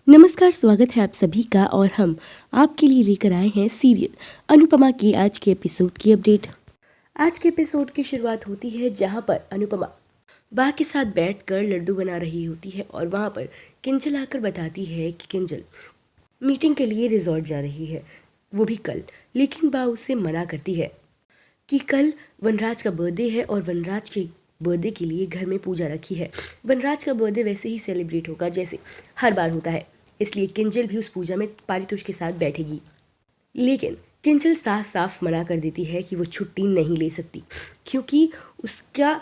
नमस्कार, स्वागत है आप सभी का। और हम आपके लिए लेकर आए हैं सीरियल अनुपमा की आज के एपिसोड की अपडेट। आज के एपिसोड की शुरुआत होती है जहां पर अनुपमा बा के साथ बैठकर लड्डू बना रही होती है और वहां पर किंजल आकर बताती है कि किंजल मीटिंग के लिए रिजॉर्ट जा रही है, वो भी कल। लेकिन बा उससे मना करती है कि कल वनराज का बर्थडे है और वनराज के बर्थडे के लिए घर में पूजा रखी है। वनराज का बर्थडे वैसे ही सेलिब्रेट होगा जैसे हर बार होता है, इसलिए किंजल भी उस पूजा में पारितोष के साथ बैठेगी। लेकिन किंजल साफ साफ मना कर देती है कि वो छुट्टी नहीं ले सकती, क्योंकि उसका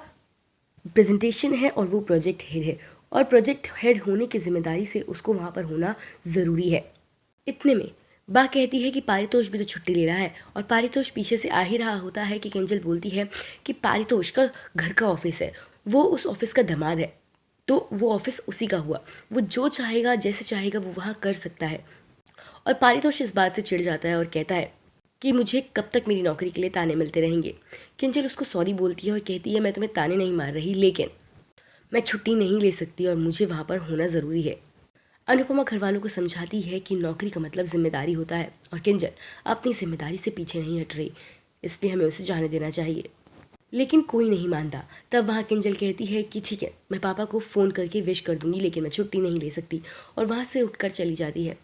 प्रेजेंटेशन है और वो प्रोजेक्ट हेड है और प्रोजेक्ट हेड होने की जिम्मेदारी से उसको वहाँ पर होना ज़रूरी है। इतने में बा कहती है कि पारितोष भी तो छुट्टी ले रहा है और पारितोष पीछे से आ ही रहा होता है कि किंजल बोलती है कि पारितोष का घर का ऑफिस है, वो उस ऑफिस का दामाद है, तो वो ऑफिस उसी का हुआ, वो जो चाहेगा जैसे चाहेगा वो वहाँ कर सकता है। और पारितोष इस बात से चिढ़ जाता है और कहता है कि मुझे कब तक मेरी नौकरी के लिए ताने मिलते रहेंगे। किंजल उसको सॉरी बोलती है और कहती है मैं तुम्हें ताने नहीं मार रही, लेकिन मैं छुट्टी नहीं ले सकती और मुझे वहाँ पर होना ज़रूरी है। अनुपमा घर वालों को समझाती है कि नौकरी का मतलब जिम्मेदारी होता है और किंजल अपनी जिम्मेदारी से पीछे नहीं हट रही, इसलिए हमें उसे जाने देना चाहिए। लेकिन कोई नहीं मानता। तब वहाँ किंजल कहती है कि ठीक है, मैं पापा को फ़ोन करके विश कर दूंगी, लेकिन मैं छुट्टी नहीं ले सकती, और वहाँ से उठकर चली जाती है।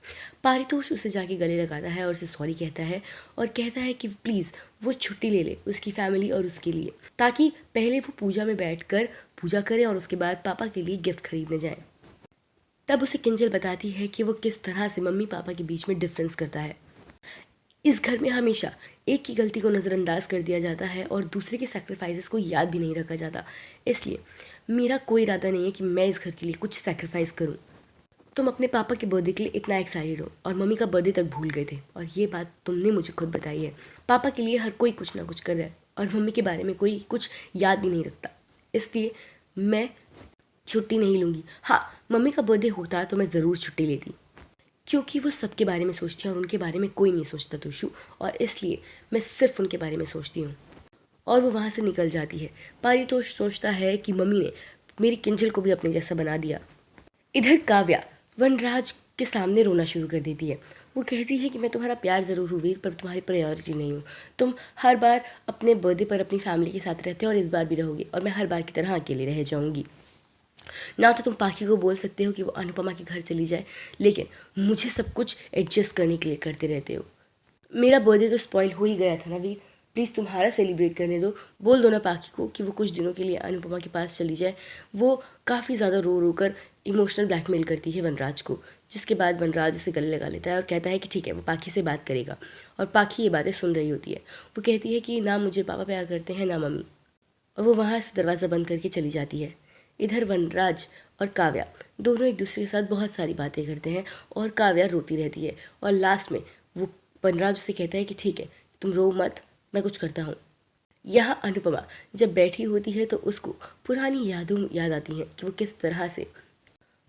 पारितोष उसे जाके गले लगाता है और उसे सॉरी कहता है और कहता है कि प्लीज़ वो छुट्टी ले ले उसकी फैमिली और उसके लिए, ताकि पहले वो पूजा में बैठकर पूजा करे और उसके बाद पापा के लिए गिफ्ट खरीदने जाए। तब उसे किंजल बताती है कि वो किस तरह से मम्मी पापा के बीच में डिफरेंस करता है। इस घर में हमेशा एक की गलती को नज़रअंदाज कर दिया जाता है और दूसरे के सैक्रिफाइसेस को याद भी नहीं रखा जाता। इसलिए मेरा कोई इरादा नहीं है कि मैं इस घर के लिए कुछ सैक्रिफाइस करूं। तुम अपने पापा के बर्थडे के लिए इतना एक्साइटेड हो और मम्मी का बर्थडे तक भूल गए थे, और ये बात तुमने मुझे खुद बताई है। पापा के लिए हर कोई कुछ ना कुछ कर रहा है और मम्मी के बारे में कोई कुछ याद भी नहीं रखता, इसलिए मैं छुट्टी नहीं लूँगी। हाँ, मम्मी का बर्थडे होता तो मैं ज़रूर छुट्टी लेती, क्योंकि वो सबके बारे में सोचती है और उनके बारे में कोई नहीं सोचता तुषु, और इसलिए मैं सिर्फ उनके बारे में सोचती हूँ। और वो वहाँ से निकल जाती है। पारितोष सोचता है कि मम्मी ने मेरी किंजल को भी अपने जैसा बना दिया। इधर काव्या वनराज के सामने रोना शुरू कर देती है। वो कहती है कि मैं तुम्हारा प्यार ज़रूर हूँ वीर, पर तुम्हारी प्रायोरिटी नहीं हूँ। तुम हर बार अपने बर्थडे पर अपनी फैमिली के साथ रहते हो और इस बार भी रहोगे, और मैं हर बार की तरह अकेले रह जाऊँगी। ना तो तुम पाखी को बोल सकते हो कि वो अनुपमा के घर चली जाए, लेकिन मुझे सब कुछ एडजस्ट करने के लिए करते रहते हो। मेरा बर्थडे तो स्पॉइल हो ही गया था ना वीर, प्लीज़ तुम्हारा सेलिब्रेट करने दो। बोल दो ना पाखी को कि वो कुछ दिनों के लिए अनुपमा के पास चली जाए। वो काफ़ी ज़्यादा रो रो कर इमोशनल ब्लैकमेल करती है वनराज को, जिसके बाद वनराज उसे गले लगा लेता है और कहता है कि ठीक है, वो पाखी से बात करेगा। और पाखी ये बातें सुन रही होती है। वो कहती है कि ना मुझे पापा प्यार करते हैं ना मम्मी, और वो वहाँ से दरवाज़ा बंद करके चली जाती है। इधर वनराज और काव्या दोनों एक दूसरे के साथ बहुत सारी बातें करते हैं और काव्या रोती रहती है, और लास्ट में वो वनराज उसे कहता है कि ठीक है, तुम रो मत, मैं कुछ करता हूँ। यहाँ अनुपमा जब बैठी होती है तो उसको पुरानी यादों याद आती हैं कि वो किस तरह से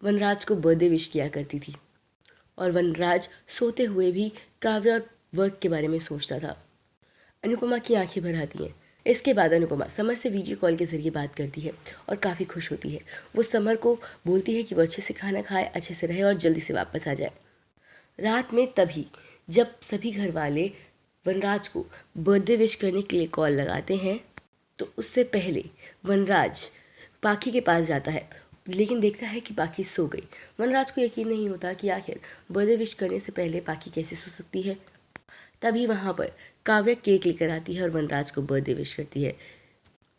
वनराज को बर्थडे विश किया करती थी, और वनराज सोते हुए भी काव्या और वर्क के बारे में सोचता था। अनुपमा की आंखें भर आती हैं। इसके बाद अनुपमा समर से वीडियो कॉल के ज़रिए बात करती है और काफ़ी खुश होती है। वो समर को बोलती है कि वो अच्छे से खाना खाए, अच्छे से रहे और जल्दी से वापस आ जाए। रात में तभी जब सभी घर वाले वनराज को बर्थडे विश करने के लिए कॉल लगाते हैं, तो उससे पहले वनराज पाखी के पास जाता है, लेकिन देखता है कि पाखी सो गई। वनराज को यकीन नहीं होता कि आखिर बर्थडे विश करने से पहले पाखी कैसे सो सकती है। तभी वहाँ पर काव्या केक लेकर आती है और वनराज को बर्थडे विश करती है।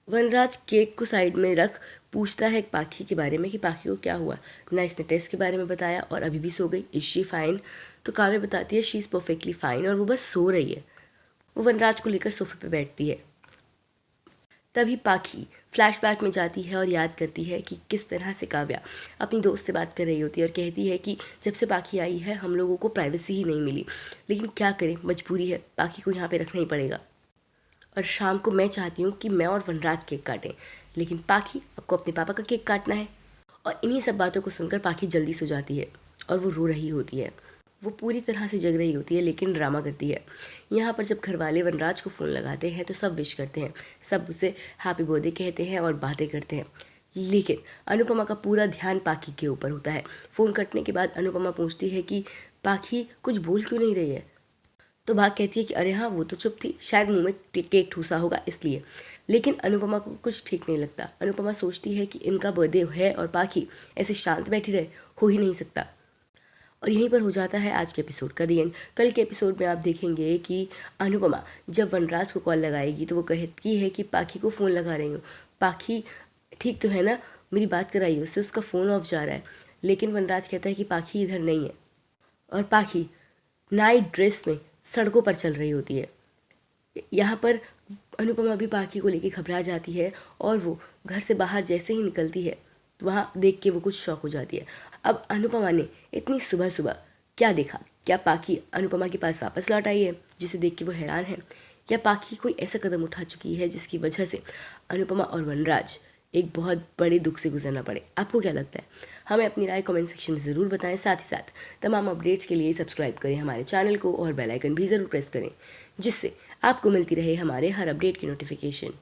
वनराज केक को साइड में रख पूछता है पाखी के बारे में कि पाखी को क्या हुआ। ना इसने टेस्ट के बारे में बताया और अभी भी सो गई, इज शी फाइन। तो काव्या बताती है शी इज़ परफेक्टली फाइन और वो बस सो रही है। वो वनराज को लेकर सोफे पे बैठती है। तभी पाखी फ्लैशबैक में जाती है और याद करती है कि किस तरह से काव्या अपनी दोस्त से बात कर रही होती है और कहती है कि जब से पाखी आई है हम लोगों को प्राइवेसी ही नहीं मिली, लेकिन क्या करें, मजबूरी है, पाखी को यहाँ पे रखना ही पड़ेगा। और शाम को मैं चाहती हूँ कि मैं और वनराज केक काटें, लेकिन पाखी आपको अपने पापा का केक काटना है। और इन्हीं सब बातों को सुनकर पाखी जल्दी सो जाती है और वो रो रही होती है। वो पूरी तरह से जग रही होती है लेकिन ड्रामा करती है। यहाँ पर जब घरवाले वनराज को फ़ोन लगाते हैं तो सब विश करते हैं, सब उसे हैप्पी बर्थडे कहते हैं और बातें करते हैं। लेकिन अनुपमा का पूरा ध्यान पाखी के ऊपर होता है। फ़ोन कटने के बाद अनुपमा पूछती है कि पाखी कुछ बोल क्यों नहीं रही है। तो भाग कहती है कि अरे हाँ, वो तो चुप थी, शायद मुंह में केक ठूसा होगा इसलिए। लेकिन अनुपमा को कुछ ठीक नहीं लगता। अनुपमा सोचती है कि इनका बर्थडे है और पाखी ऐसे शांत बैठी रहे, हो ही नहीं सकता। और यहीं पर हो जाता है आज के एपिसोड का दी एंड। कल के एपिसोड में आप देखेंगे कि अनुपमा जब वनराज को कॉल लगाएगी तो वो कहती है कि पाखी को फ़ोन लगा रही हूँ। पाखी ठीक तो है ना, मेरी बात कराइए उससे, उसका फ़ोन ऑफ जा रहा है। लेकिन वनराज कहता है कि पाखी इधर नहीं है और पाखी नाइट ड्रेस में सड़कों पर चल रही होती है। यहाँ पर अनुपमा भी पाखी को लेकर घबरा जाती है और वो घर से बाहर जैसे ही निकलती है तो वहाँ देख के वो कुछ शॉक हो जाती है। अब अनुपमा ने इतनी सुबह सुबह क्या देखा? क्या पाखी अनुपमा के पास वापस लौट आई है, जिसे देख के वो हैरान है? या पाखी कोई ऐसा कदम उठा चुकी है जिसकी वजह से अनुपमा और वनराज एक बहुत बड़े दुख से गुजरना पड़े? आपको क्या लगता है? हमें अपनी राय कमेंट सेक्शन में ज़रूर बताएं। साथ ही साथ तमाम अपडेट्स के लिए सब्सक्राइब करें हमारे चैनल को और बेल आइकन भी ज़रूर प्रेस करें, जिससे आपको मिलती रहे हमारे हर अपडेट की नोटिफिकेशन।